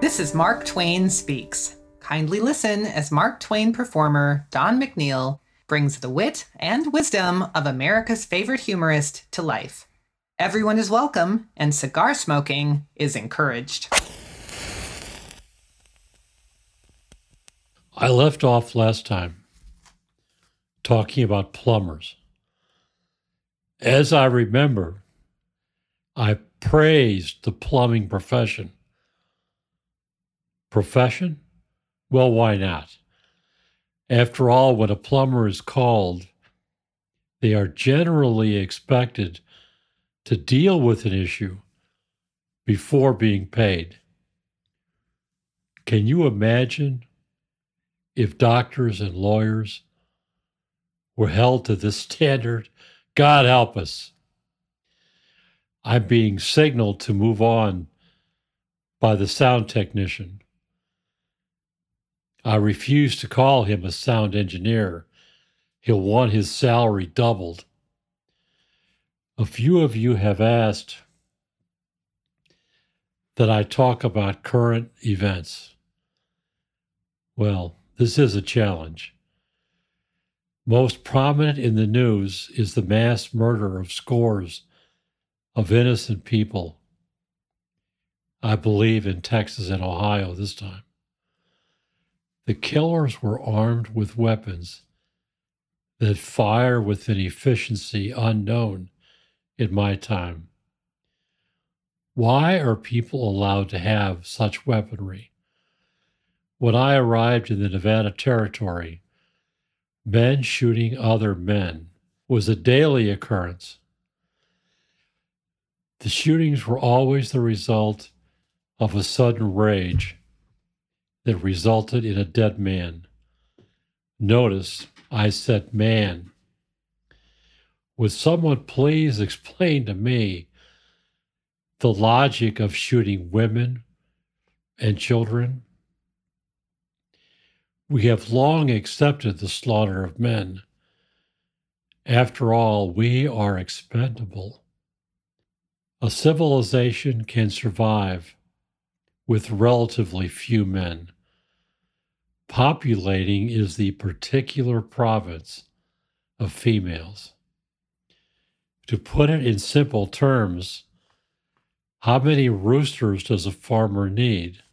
This is Mark Twain Speaks. Kindly listen as Mark Twain performer Don McNeil brings the wit and wisdom of America's favorite humorist to life. Everyone is welcome, and cigar smoking is encouraged. I left off last time talking about plumbers. As I remember, I praised the plumbing profession. Profession? Well, why not? After all, when a plumber is called, they are generally expected to deal with an issue before being paid. Can you imagine if doctors and lawyers were held to this standard? God help us. I'm being signaled to move on by the sound technician. I refuse to call him a sound engineer. He'll want his salary doubled. A few of you have asked that I talk about current events. Well, this is a challenge. Most prominent in the news is the mass murder of scores of innocent people. I believe in Texas and Ohio this time. The killers were armed with weapons that fire with an efficiency unknown in my time. Why are people allowed to have such weaponry? When I arrived in the Nevada Territory, men shooting other men was a daily occurrence. The shootings were always the result of a sudden rage that resulted in a dead man. Notice I said man. Would someone please explain to me the logic of shooting women and children? We have long accepted the slaughter of men. After all, we are expendable. A civilization can survive with relatively few men. Populating is the particular province of females. To put it in simple terms, how many roosters does a farmer need?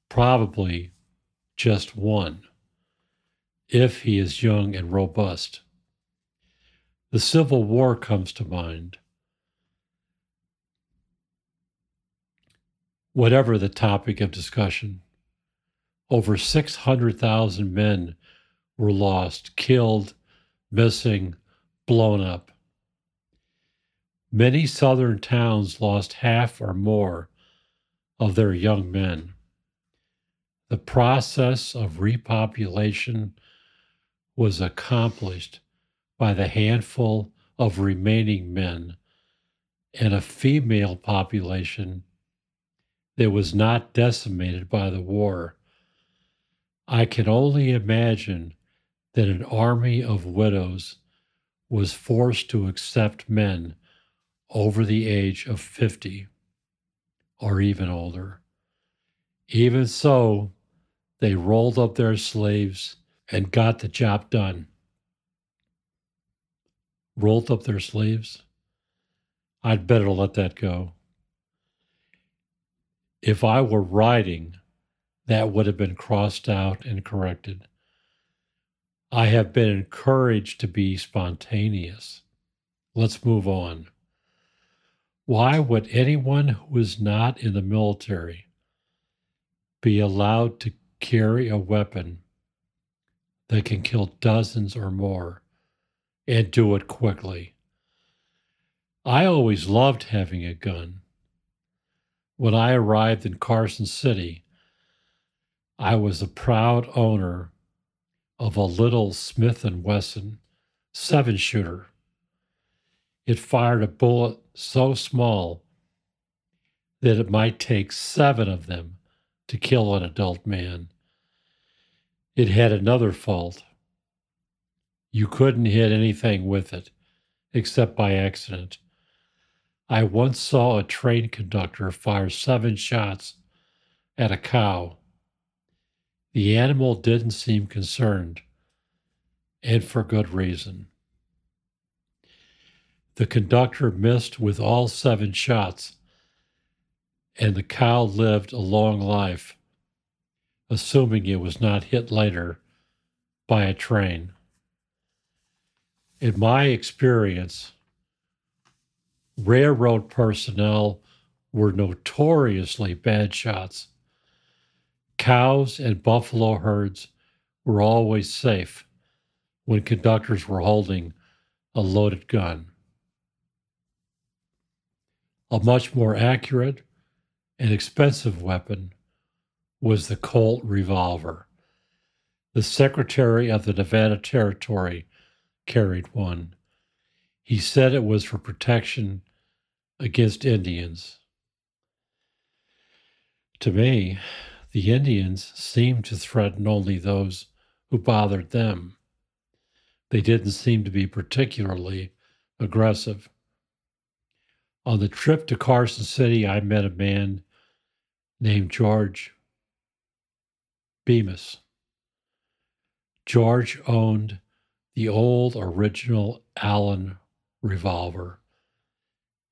Probably just one, if he is young and robust. The Civil War comes to mind. Whatever the topic of discussion, over 600,000 men were lost, killed, missing, blown up. Many southern towns lost half or more of their young men. The process of repopulation was accomplished by the handful of remaining men and a female population that was not decimated by the war. I can only imagine that an army of widows was forced to accept men over the age of 50 or even older. Even so, they rolled up their sleeves and got the job done. Rolled up their sleeves? I'd better let that go. If I were writing, that would have been crossed out and corrected. I have been encouraged to be spontaneous. Let's move on. Why would anyone who is not in the military be allowed to carry a weapon that can kill dozens or more and do it quickly? I always loved having a gun. When I arrived in Carson City, I was a proud owner of a little Smith & Wesson 7-shooter. It fired a bullet so small that it might take 7 of them to kill an adult man. It had another fault. You couldn't hit anything with it, except by accident. I once saw a train conductor fire 7 shots at a cow. The animal didn't seem concerned, and for good reason. The conductor missed with all 7 shots, and the cow lived a long life, assuming it was not hit later by a train. In my experience, railroad personnel were notoriously bad shots. Cows and buffalo herds were always safe when conductors were holding a loaded gun. A much more accurate and expensive weapon was the Colt revolver. The Secretary of the Nevada Territory carried one. He said it was for protection against Indians. To me, the Indians seemed to threaten only those who bothered them. They didn't seem to be particularly aggressive. On the trip to Carson City, I met a man named George Bemis. George owned the old original Allen revolver.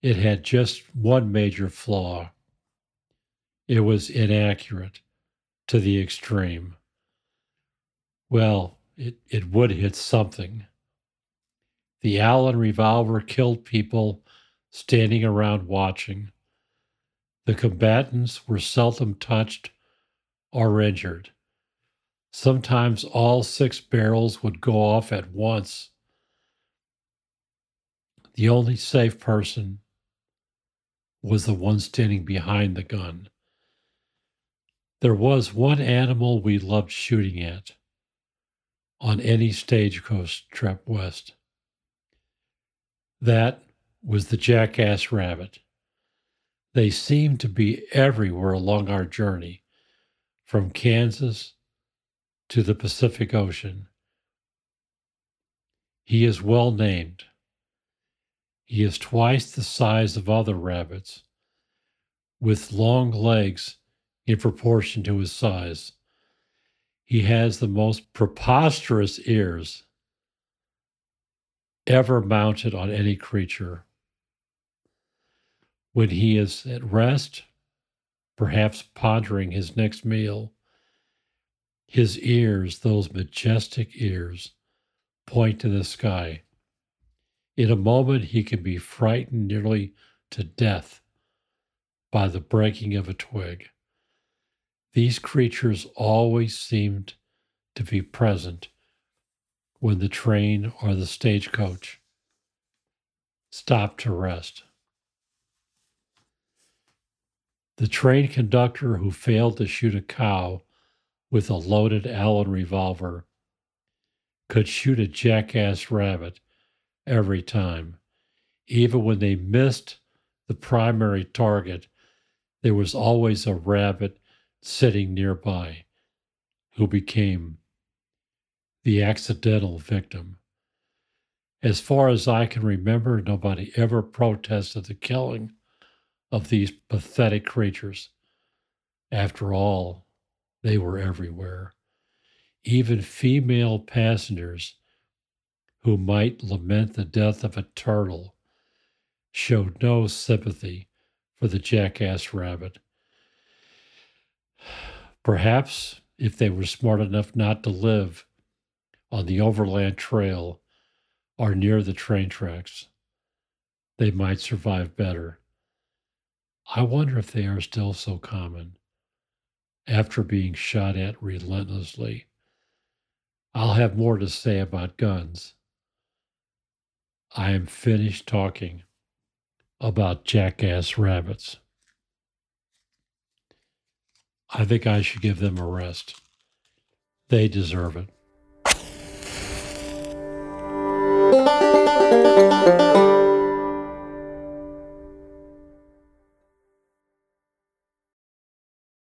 It had just one major flaw. It was inaccurate to the extreme. Well, it would hit something. The Allen revolver killed people standing around watching. The combatants were seldom touched or injured. Sometimes all 6 barrels would go off at once. The only safe person was the one standing behind the gun. There was one animal we loved shooting at on any stagecoach trip west. That was the jackass rabbit. They seemed to be everywhere along our journey, from Kansas to the Pacific Ocean. He is well named. He is twice the size of other rabbits, with long legs in proportion to his size. He has the most preposterous ears ever mounted on any creature. When he is at rest, perhaps pondering his next meal, his ears, those majestic ears, point to the sky. In a moment, he can be frightened nearly to death by the breaking of a twig. These creatures always seemed to be present when the train or the stagecoach stopped to rest. The train conductor who failed to shoot a cow with a loaded Allen revolver could shoot a jackass rabbit every time. Even when they missed the primary target, there was always a rabbit sitting nearby who became the accidental victim. As far as I can remember, nobody ever protested the killing of these pathetic creatures. After all, they were everywhere. Even female passengers who might lament the death of a turtle showed no sympathy for the jackass rabbit. Perhaps if they were smart enough not to live on the overland trail or near the train tracks, they might survive better. I wonder if they are still so common after being shot at relentlessly. I'll have more to say about guns. I am finished talking about jackass rabbits. I think I should give them a rest. They deserve it.